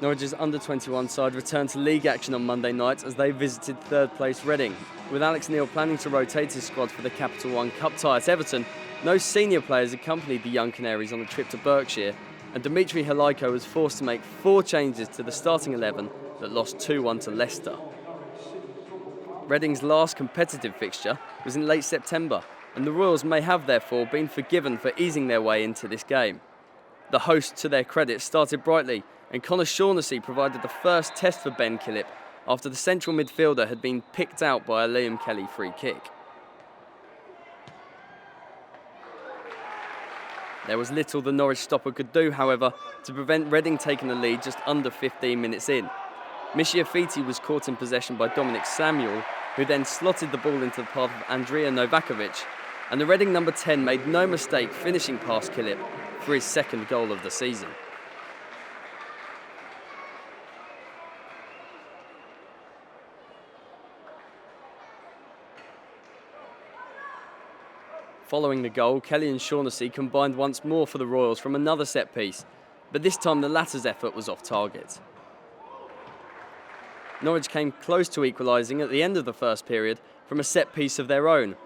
Norwich's under-21 side returned to league action on Monday night as they visited third-place Reading. With Alex Neil planning to rotate his squad for the Capital One Cup tie at Everton, no senior players accompanied the young Canaries on the trip to Berkshire, and Dimitri Halayko was forced to make 4 changes to the starting 11 that lost 2-1 to Leicester. Reading's last competitive fixture was in late September, and the Royals may have therefore been forgiven for easing their way into this game. The hosts, to their credit, started brightly, and Connor Shaughnessy provided the first test for Ben Killip after the central midfielder had been picked out by a Liam Kelly free kick. There was little the Norwich stopper could do, however, to prevent Reading taking the lead just under 15 minutes in. Madejeski was caught in possession by Dominic Samuel, who then slotted the ball into the path of Andrija Novakovic, and the Reading number 10 made no mistake finishing past Killip for his second goal of the season. Following the goal, Kelly and Shaughnessy combined once more for the Royals from another set piece, but this time the latter's effort was off target. Norwich came close to equalising at the end of the first period from a set piece of their own.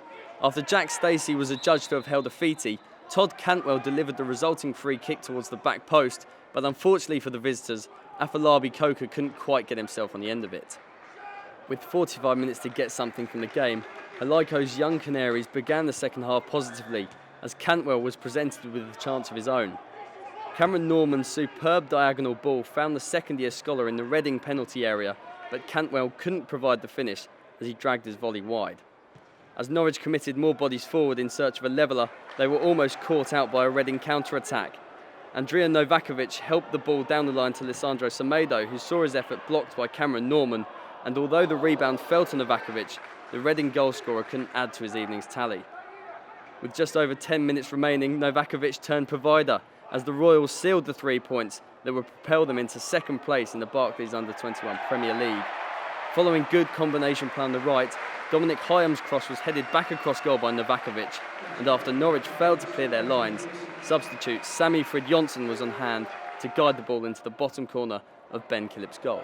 After Jack Stacey was adjudged to have held a feety, Todd Cantwell delivered the resulting free kick towards the back post, but unfortunately for the visitors, Afolabi Coker couldn't quite get himself on the end of it. With 45 minutes to get something from the game, Halayko's young Canaries began the second half positively, as Cantwell was presented with a chance of his own. Cameron Norman's superb diagonal ball found the second-year scholar in the Reading penalty area, but Cantwell couldn't provide the finish as he dragged his volley wide. As Norwich committed more bodies forward in search of a leveller, they were almost caught out by a Reading counter-attack. Andrija Novakovic helped the ball down the line to Lisandro Semedo, who saw his effort blocked by Cameron Norman, and although the rebound fell to Novakovic, the Reading goalscorer couldn't add to his evening's tally. With just over 10 minutes remaining, Novakovic turned provider as the Royals sealed the 3 points that would propel them into second place in the Barclays Under-21 Premier League. Following good combination play on the right, Dominic Hyam's cross was headed back across goal by Novakovic, and after Norwich failed to clear their lines, substitute Sami Fridjonsson was on hand to guide the ball into the bottom corner of Ben Killip's goal.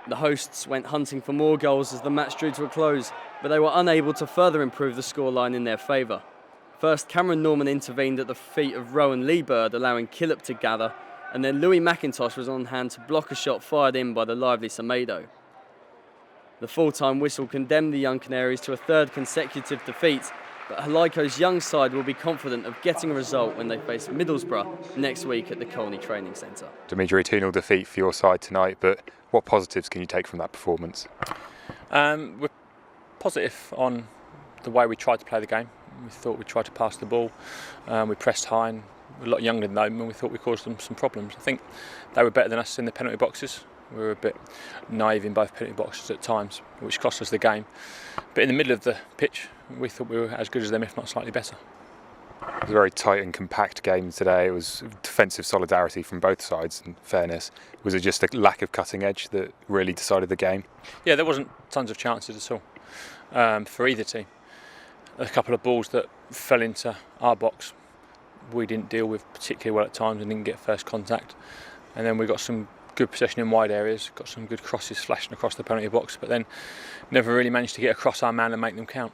The hosts went hunting for more goals as the match drew to a close, but they were unable to further improve the scoreline in their favour. First, Cameron Norman intervened at the feet of Rowan Leebird, allowing Killip to gather, and then Louis McIntosh was on hand to block a shot fired in by the lively Semedo. The full-time whistle condemned the young Canaries to a third consecutive defeat, but Halayko's young side will be confident of getting a result when they face Middlesbrough next week at the Colney Training Centre. Dimitri, 2-0 defeat for your side tonight, but what positives can you take from that performance? We're positive on the way we tried to play the game. We thought we tried to pass the ball, we pressed high, and we're a lot younger than them, and we thought we caused them some problems. I think they were better than us in the penalty boxes. We were a bit naive in both penalty boxes at times, which cost us the game. But in the middle of the pitch, we thought we were as good as them, if not slightly better. It was a very tight and compact game today. It was defensive solidarity from both sides, in fairness. Was it just a lack of cutting edge that really decided the game? Yeah, there wasn't tons of chances at all for either team. A couple of balls that fell into our box we didn't deal with particularly well at times and didn't get first contact. And then we got some good possession in wide areas, got some good crosses flashing across the penalty box, but then never really managed to get across our man and make them count.